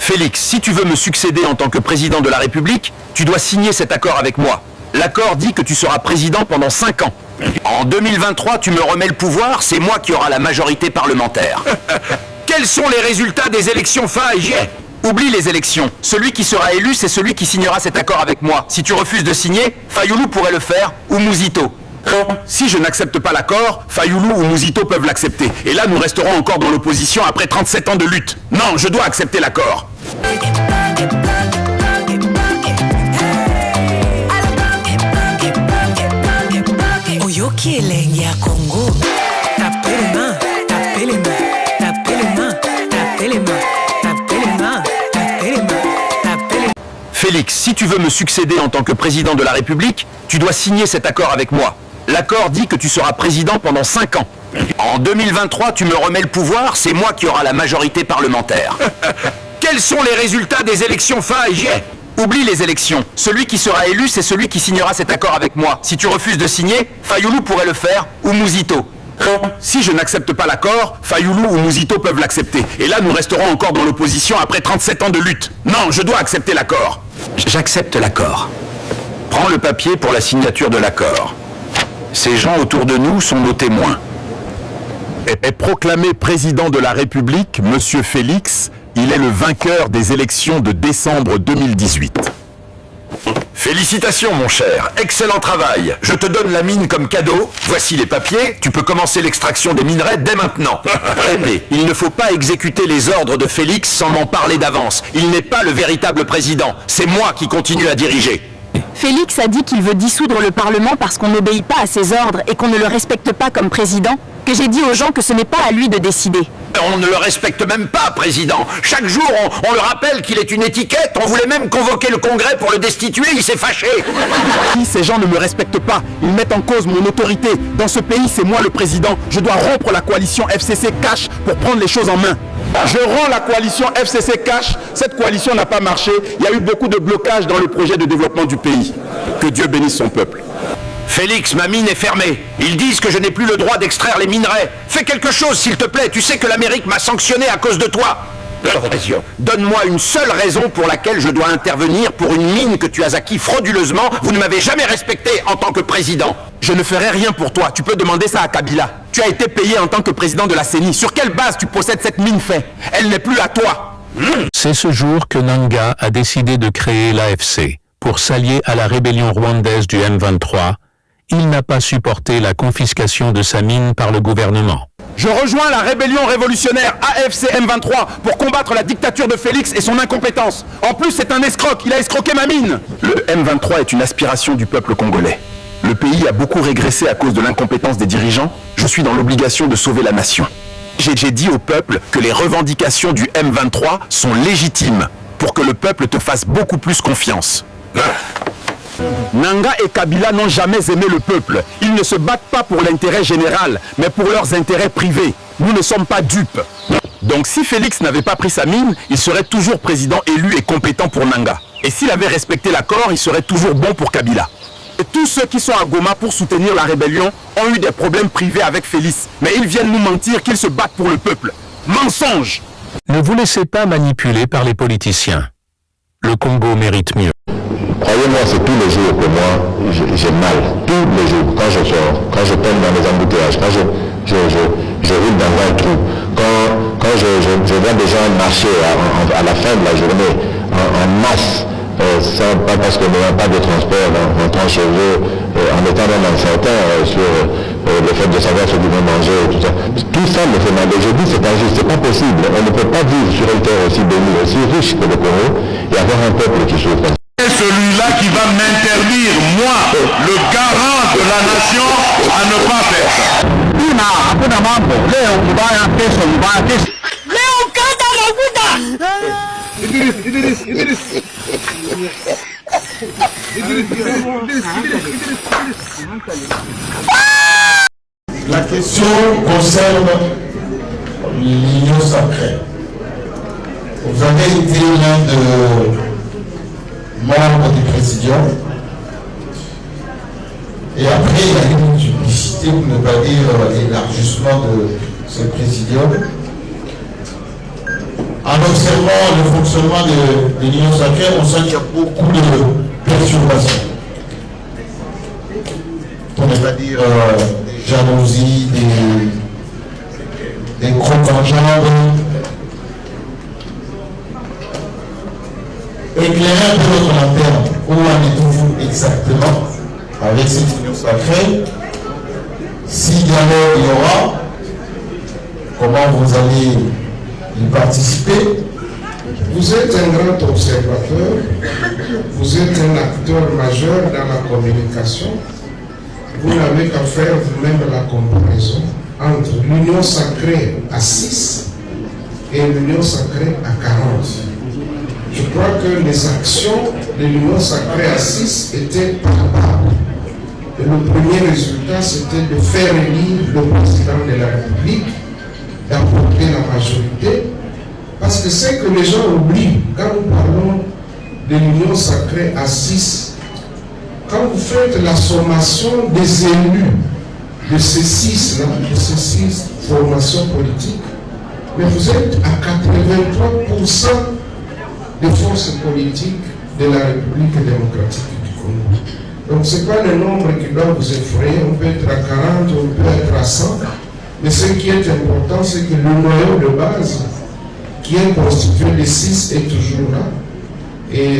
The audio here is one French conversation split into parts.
Félix, si tu veux me succéder en tant que président de la République, tu dois signer cet accord avec moi. L'accord dit que tu seras président pendant 5 ans. En 2023, tu me remets le pouvoir, c'est moi qui aura la majorité parlementaire. Quels sont les résultats des élections fin juillet? Oublie les élections. Celui qui sera élu, c'est celui qui signera cet accord avec moi. Si tu refuses de signer, Fayoulou pourrait le faire, ou Mouzito. Si je n'accepte pas l'accord, Fayoulou ou Mouzito peuvent l'accepter. Et là, nous resterons encore dans l'opposition après 37 ans de lutte. Non, je dois accepter l'accord. Félix, si tu veux me succéder en tant que président de la République, tu dois signer cet accord avec moi. L'accord dit que tu seras président pendant 5 ans. En 2023, tu me remets le pouvoir, c'est moi qui aura la majorité parlementaire. Quels sont les résultats des élections fin juillet? Oublie les élections. Celui qui sera élu, c'est celui qui signera cet accord avec moi. Si tu refuses de signer, Fayoulou pourrait le faire, ou Mouzito. Si je n'accepte pas l'accord, Fayoulou ou Mouzito peuvent l'accepter. Et là, nous resterons encore dans l'opposition après 37 ans de lutte. Non, je dois accepter l'accord. J'accepte l'accord. Prends le papier pour la signature de l'accord. Ces gens autour de nous sont nos témoins. Est proclamé président de la République, Monsieur Félix, il est le vainqueur des élections de décembre 2018. Félicitations mon cher, excellent travail. Je te donne la mine comme cadeau. Voici les papiers, tu peux commencer l'extraction des minerais dès maintenant. Mais il ne faut pas exécuter les ordres de Félix sans m'en parler d'avance. Il n'est pas le véritable président, c'est moi qui continue à diriger. Félix a dit qu'il veut dissoudre le Parlement parce qu'on n'obéit pas à ses ordres et qu'on ne le respecte pas comme président, que j'ai dit aux gens que ce n'est pas à lui de décider. On ne le respecte même pas, président. Chaque jour, on le rappelle qu'il est une étiquette. On voulait même convoquer le Congrès pour le destituer, il s'est fâché. Ces gens ne me respectent pas. Ils mettent en cause mon autorité. Dans ce pays, c'est moi le président. Je dois rompre la coalition FCC Cash pour prendre les choses en main. Je rends la coalition FCC Cash. Cette coalition n'a pas marché. Il y a eu beaucoup de blocages dans le projet de développement du pays. Que Dieu bénisse son peuple. Félix, ma mine est fermée. Ils disent que je n'ai plus le droit d'extraire les minerais. Fais quelque chose, s'il te plaît. Tu sais que l'Amérique m'a sanctionné à cause de toi. Donne-moi une seule raison pour laquelle je dois intervenir pour une mine que tu as acquis frauduleusement. Vous ne m'avez jamais respecté en tant que président. Je ne ferai rien pour toi. Tu peux demander ça à Kabila. Tu as été payé en tant que président de la CENI. Sur quelle base tu possèdes cette mine fait? Elle n'est plus à toi. C'est ce jour que Nanga a décidé de créer l'AFC pour s'allier à la rébellion rwandaise du M23. Il n'a pas supporté la confiscation de sa mine par le gouvernement. Je rejoins la rébellion révolutionnaire AFC M23 pour combattre la dictature de Félix et son incompétence. En plus, c'est un escroc, il a escroqué ma mine. Le M23 est une aspiration du peuple congolais. Le pays a beaucoup régressé à cause de l'incompétence des dirigeants. Je suis dans l'obligation de sauver la nation. J'ai dit au peuple que les revendications du M23 sont légitimes pour que le peuple te fasse beaucoup plus confiance. Nanga et Kabila n'ont jamais aimé le peuple. Ils ne se battent pas pour l'intérêt général, mais pour leurs intérêts privés. Nous ne sommes pas dupes. Donc si Félix n'avait pas pris sa mine, il serait toujours président élu et compétent pour Nanga. Et s'il avait respecté l'accord, il serait toujours bon pour Kabila. Et tous ceux qui sont à Goma pour soutenir la rébellion ont eu des problèmes privés avec Félix. Mais ils viennent nous mentir qu'ils se battent pour le peuple. Mensonge! Ne vous laissez pas manipuler par les politiciens. Le Congo mérite mieux. Croyez-moi, c'est tous les jours que moi, j'ai mal. Tous les jours, quand je sors, quand je tombe dans les embouteillages, quand je roule dans un trou, quand je vois des gens marcher à la fin de la journée en masse, pas parce qu'on n'a pas de transport, en rentrant chez eux, en étant même incertain sur le fait de savoir ce qu'ils vont manger et tout ça. Tout ça me fait mal. Et je dis c'est injuste, c'est pas possible. On ne peut pas vivre sur une terre aussi bénie, aussi riche que le Congo, et avoir un peuple qui souffre. C'est celui-là qui va m'interdire, moi, le garant de la nation, à ne pas faire ça. La question concerne l'union sacrée. Vous avez été l'un de membre du présidium. Et après, il y a eu une multiplicité, pour ne pas dire l'élargissement de ce présidium. en observant le fonctionnement de l'Union sacrée, on sent qu'il y a beaucoup de perturbations. On ne va pas dire des jalousies, des crocs en jambes. Éclairer un peu votre lanterne, où en êtes-vous exactement avec cette union sacrée? Si dialogue il y aura, comment vous allez y participer? Vous êtes un grand observateur, vous êtes un acteur majeur dans la communication. Vous n'avez qu'à faire vous-même la comparaison entre l'union sacrée à 6 et l'union sacrée à 40. Je crois que les actions de l'union sacrée à 6 étaient palpables. Et le premier résultat, c'était de faire élire le président de la République, d'apporter la majorité. Parce que c'est que les gens oublient, quand nous parlons de l'union sacrée à 6, quand vous faites la sommation des élus de ces 6-là, de ces 6 formations politiques, mais vous êtes à 83% des forces politiques de la République démocratique du Congo. Donc ce n'est pas le nombre qui doit vous effrayer, on peut être à 40, on peut être à 100, mais ce qui est important, c'est que le noyau de base, qui est constitué de 6, est toujours là. Et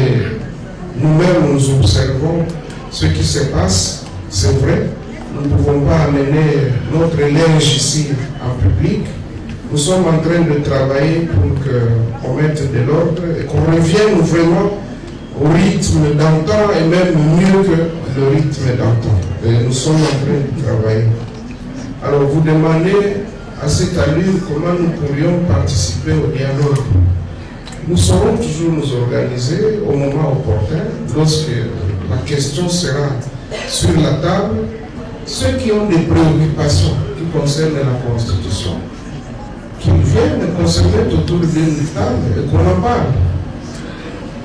nous-mêmes, nous observons ce qui se passe, c'est vrai. Nous ne pouvons pas amener notre linge ici en public. Nous sommes en train de travailler pour qu'on mette de l'ordre et qu'on revienne vraiment au rythme d'antan et même mieux que le rythme d'antan. Et nous sommes en train de travailler. Alors vous demandez à cette allure comment nous pourrions participer au dialogue. Nous saurons toujours nous organiser au moment opportun, lorsque la question sera sur la table. Ceux qui ont des préoccupations qui concernent la Constitution, qu'ils viennent qu'on se mette autour d'une table et qu'on en parle.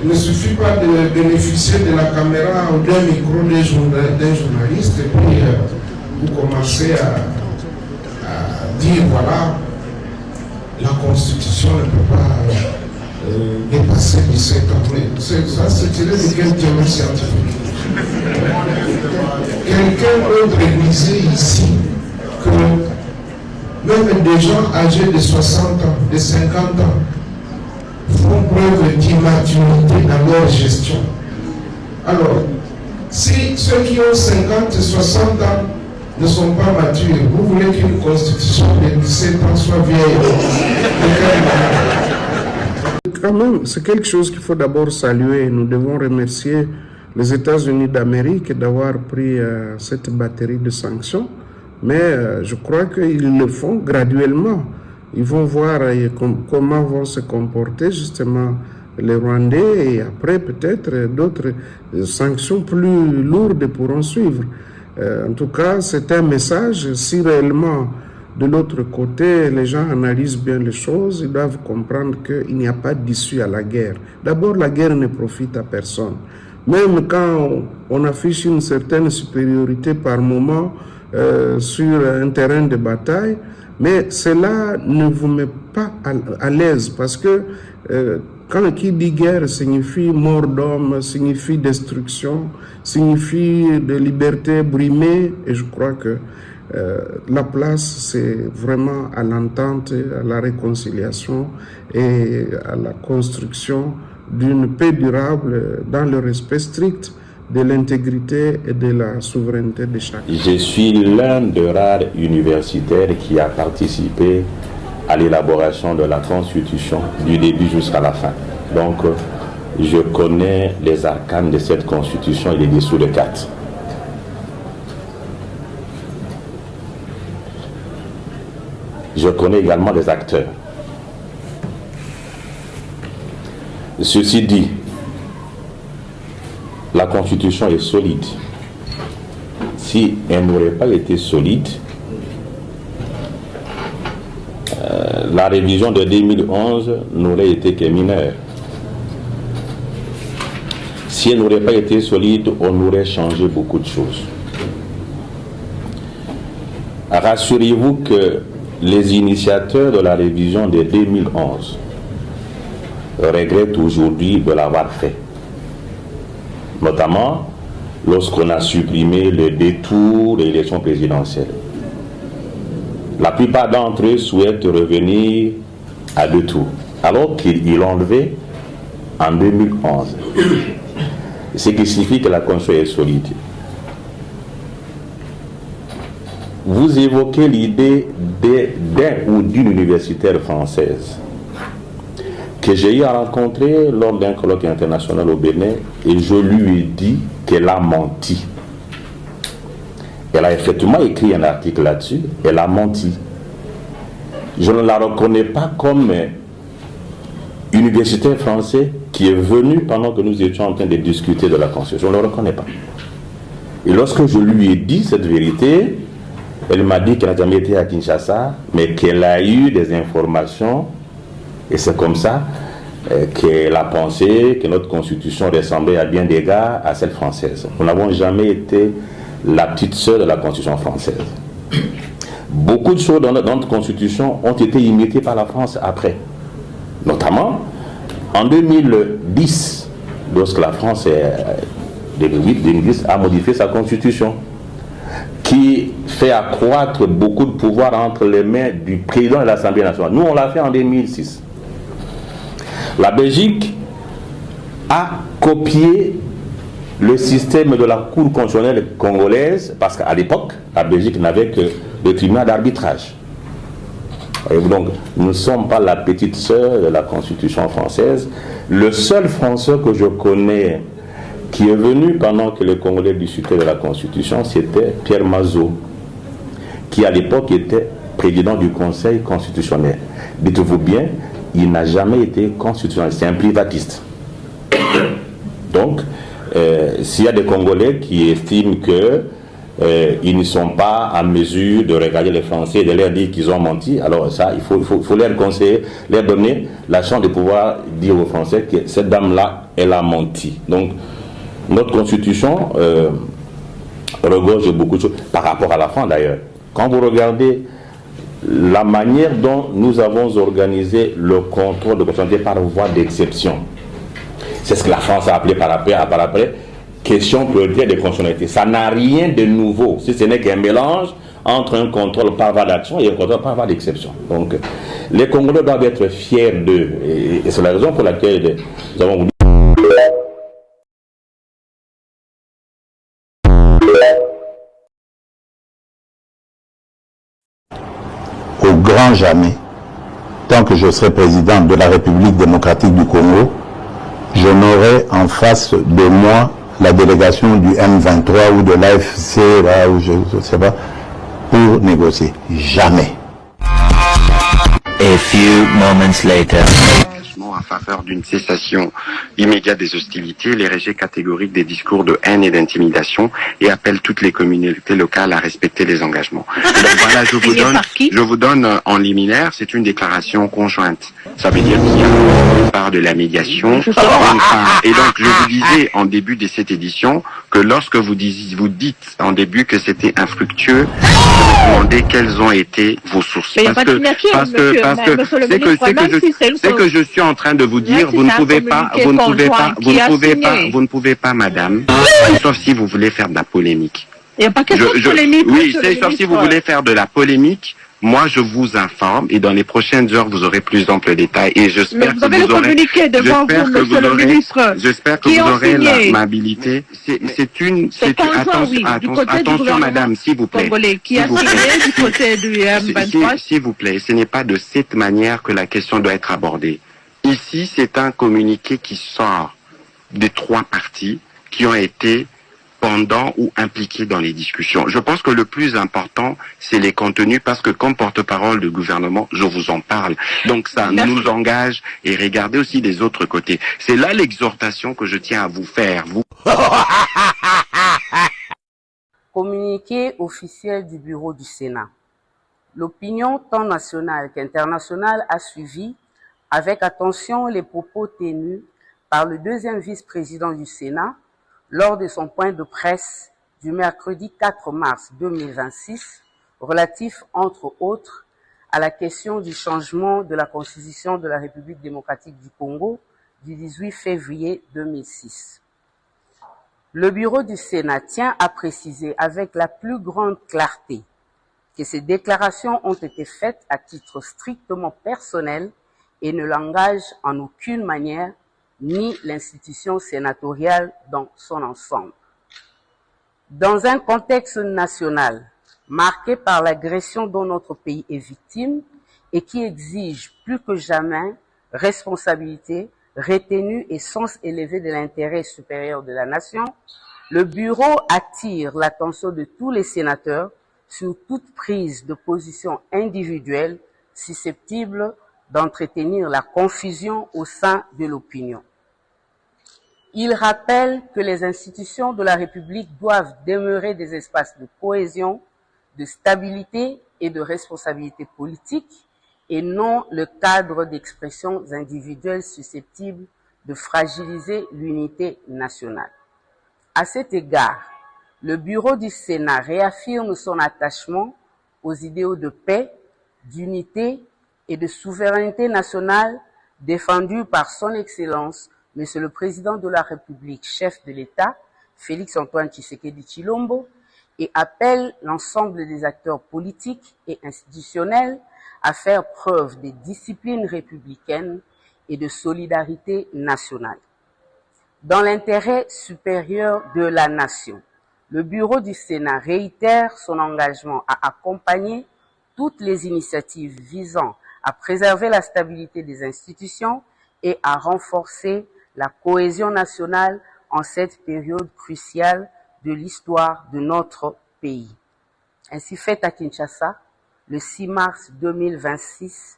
Il ne suffit pas de bénéficier de la caméra ou d'un micro d'un journaliste et puis vous commencez à dire voilà, la Constitution ne peut pas dépasser 17 ans. Mais ça, c'est tiré de quelle théorie scientifique? Quelqu'un d'autre disait ici que même des gens âgés de 60 ans, de 50 ans, font preuve d'immaturité dans leur gestion. Alors, si ceux qui ont 50 et 60 ans ne sont pas matures, vous voulez qu'une constitution de 17 ans soit vieille? Quand même, c'est quelque chose qu'il faut d'abord saluer. Nous devons remercier les États-Unis d'Amérique d'avoir pris cette batterie de sanctions. Mais je crois qu'ils le font graduellement. Ils vont voir comment vont se comporter justement les Rwandais et après peut-être d'autres sanctions plus lourdes pourront suivre. En tout cas, c'est un message. Si réellement de l'autre côté les gens analysent bien les choses, ils doivent comprendre qu'il n'y a pas d'issue à la guerre. D'abord, la guerre ne profite à personne. Même quand on affiche une certaine supériorité par moment sur un terrain de bataille, mais cela ne vous met pas à l'aise parce que quand qui dit guerre signifie mort d'homme, signifie destruction, signifie de liberté brimée, et je crois que la place c'est vraiment à l'entente, à la réconciliation et à la construction d'une paix durable dans le respect strict de l'intégrité et de la souveraineté de chacun. Je suis l'un des rares universitaires qui a participé à l'élaboration de la Constitution du début jusqu'à la fin. Donc, je connais les arcanes de cette Constitution et les dessous de cartes. Je connais également les acteurs. Ceci dit, la Constitution est solide. Si elle n'aurait pas été solide, la révision de 2011 n'aurait été que mineure. Si elle n'aurait pas été solide, on aurait changé beaucoup de choses. Rassurez-vous que les initiateurs de la révision de 2011 regrette aujourd'hui de l'avoir fait. Notamment lorsqu'on a supprimé le détour de l'élection présidentielle. La plupart d'entre eux souhaitent revenir à deux tours, alors qu'ils l'ont enlevé en 2011. Ce qui signifie que la Constitution est solide. Vous évoquez l'idée d'un ou d'une universitaire française que j'ai eu à rencontrer lors d'un colloque international au Bénin, et je lui ai dit qu'elle a menti. Elle a effectivement écrit un article là-dessus, elle a menti. Je ne la reconnais pas comme universitaire français qui est venu pendant que nous étions en train de discuter de la Constitution. Je ne le reconnais pas. Et lorsque je lui ai dit cette vérité, elle m'a dit qu'elle n'a jamais été à Kinshasa, mais qu'elle a eu des informations, et c'est comme ça qu'elle a pensé que notre Constitution ressemblait à bien des égards à celle française. Nous n'avons jamais été la petite sœur de la Constitution française. Beaucoup de choses dans notre Constitution ont été imitées par la France après. Notamment, en 2010, lorsque la France, 2010, a modifié sa Constitution, qui fait accroître beaucoup de pouvoir entre les mains du président de l'Assemblée nationale. Nous, on l'a fait en 2006. La Belgique a copié le système de la Cour constitutionnelle congolaise, parce qu'à l'époque, la Belgique n'avait que le tribunal d'arbitrage. Donc, nous ne sommes pas la petite sœur de la Constitution française. Le seul Français que je connais qui est venu pendant que les Congolais discutaient de la Constitution, c'était Pierre Mazeaud, qui à l'époque était président du Conseil constitutionnel. Dites-vous bien, il n'a jamais été constitutionnel, c'est un privatiste. Donc, s'il y a des Congolais qui estiment qu'ils ne sont pas en mesure de regarder les Français et de leur dire qu'ils ont menti, alors ça, il faut leur conseiller, leur donner la chance de pouvoir dire aux Français que cette dame-là, elle a menti. Donc, notre Constitution regorge beaucoup de choses, par rapport à la France d'ailleurs. Quand vous regardez la manière dont nous avons organisé le contrôle de constitutionnalité par voie d'exception, c'est ce que la France a appelé par après question prioritaire de constitutionnalité. Ça n'a rien de nouveau, si ce n'est qu'un mélange entre un contrôle par voie d'action et un contrôle par voie d'exception. Donc, les Congolais doivent être fiers d'eux, et c'est la raison pour laquelle nous avons voulu. Au grand jamais, tant que je serai président de la République démocratique du Congo, je n'aurai en face de moi la délégation du M23 ou de l'AFC, ou je ne sais pas, pour négocier. Jamais. A few moments later. En faveur d'une cessation immédiate des hostilités, les rejets catégoriques des discours de haine et d'intimidation, et appelle toutes les communautés locales à respecter les engagements. Donc voilà, je vous donne en liminaire, c'est une déclaration conjointe. Ça veut dire qu'il y a une part de la médiation, et donc je vous disais en début de cette édition que lorsque vous dites en début que c'était infructueux, je me demandais quelles ont été vos sources. Parce que je suis en train de vous dire, vous ne pouvez pas, madame, sauf si vous voulez faire de la polémique. Il n'y a pas question de polémique. Oui, c'est sauf si vous voulez faire de la polémique. Moi, je vous informe, et dans les prochaines heures, vous aurez plus d'amples détails, et j'espère que vous aurez, j'espère que vous aurez l'amabilité. Attention, madame, s'il vous plaît. S'il vous plaît, ce n'est pas de cette manière que la question doit être abordée. Ici, c'est un communiqué qui sort des trois parties qui ont été pendant ou impliqués dans les discussions. Je pense que le plus important, c'est les contenus, parce que comme porte-parole du gouvernement, je vous en parle. Donc ça nous engage, et regardez aussi des autres côtés. C'est là l'exhortation que je tiens à vous faire. Communiqué officiel du bureau du Sénat. L'opinion tant nationale qu'internationale a suivi avec attention les propos tenus par le deuxième vice-président du Sénat lors de son point de presse du mercredi 4 mars 2026, relatif, entre autres, à la question du changement de la Constitution de la République démocratique du Congo du 18 février 2006. Le bureau du Sénat tient à préciser avec la plus grande clarté que ces déclarations ont été faites à titre strictement personnel et ne l'engagent en aucune manière ni l'institution sénatoriale dans son ensemble. Dans un contexte national marqué par l'agression dont notre pays est victime et qui exige plus que jamais responsabilité, retenue et sens élevé de l'intérêt supérieur de la nation, le bureau attire l'attention de tous les sénateurs sur toute prise de position individuelle susceptible d'entretenir la confusion au sein de l'opinion. Il rappelle que les institutions de la République doivent demeurer des espaces de cohésion, de stabilité et de responsabilité politique et non le cadre d'expressions individuelles susceptibles de fragiliser l'unité nationale. À cet égard, le bureau du Sénat réaffirme son attachement aux idéaux de paix, d'unité et de souveraineté nationale défendus par son Excellence, Monsieur le Président de la République, chef de l'État, Félix-Antoine Tshisekedi Tshilombo, et appelle l'ensemble des acteurs politiques et institutionnels à faire preuve de discipline républicaine et de solidarité nationale. Dans l'intérêt supérieur de la nation, le bureau du Sénat réitère son engagement à accompagner toutes les initiatives visant à préserver la stabilité des institutions et à renforcer la cohésion nationale en cette période cruciale de l'histoire de notre pays. Ainsi fait à Kinshasa, le 6 mars 2026,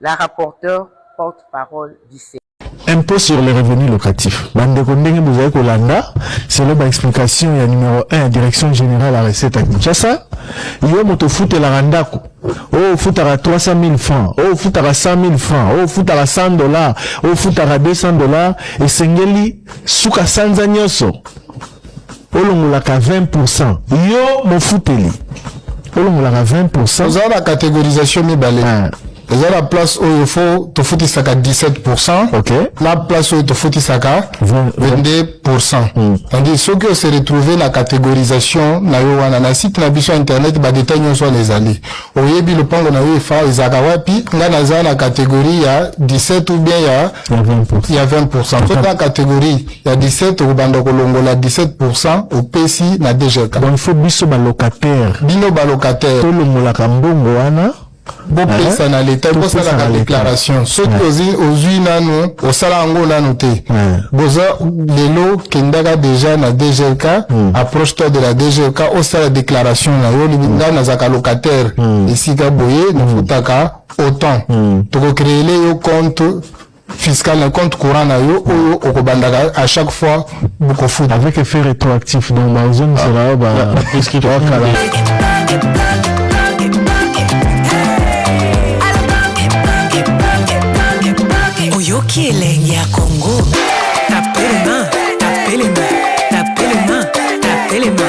la rapporteure porte-parole du Sénat. Impôt sur les revenus locatifs. Bandeko ndenge bozali kolanda, selon ba explication ya numéro 1 à direction générale à recette à Kinshasa, yo moto futela ndako. Oh futara 300 000 francs, oh futara 100 000 francs, oh futara $100, oh futara $200 et sengeli suka sanza nyoso. Olongolaka 20%. Yo mo futeli. Olongolaka 20%. Vous avez la catégorisation mibale. Vous avez la place où il faut te foutre 17%. Ok. La place où il te foutre 22%. Tandis ceux qui se retrouvent la catégorisation, na yo wana na site na biso internet ba détails nyonso les alliés. Oyebi le pango na yo fa ezaka wapi nga na za na catégorie ya 17 ou bien ya 20%. Il y a 20%. Toute la catégorie il y a 17 au bando kolongola 17% au PSI na DGK. Donc il faut biso ba locataire. Bino ba locataire. To longola kambongo wana. Bon pesa na l'état pour ça la déclaration ceux qui aux nanu au salango nanu te boza lelo kendaka déjà na DGK approche toi de la DGK au ça la déclaration na yo libinga na zaka locataire ici ka boye na futaka autant to créer le compte fiscal un compte courant na yo oyo okobandaka à chaque fois beaucoup foot avec effet rétroactif donc ma zone sera ba prescription. Oyoki elengi ya Congo, tapelema, tapelema, tapelema, tapelema.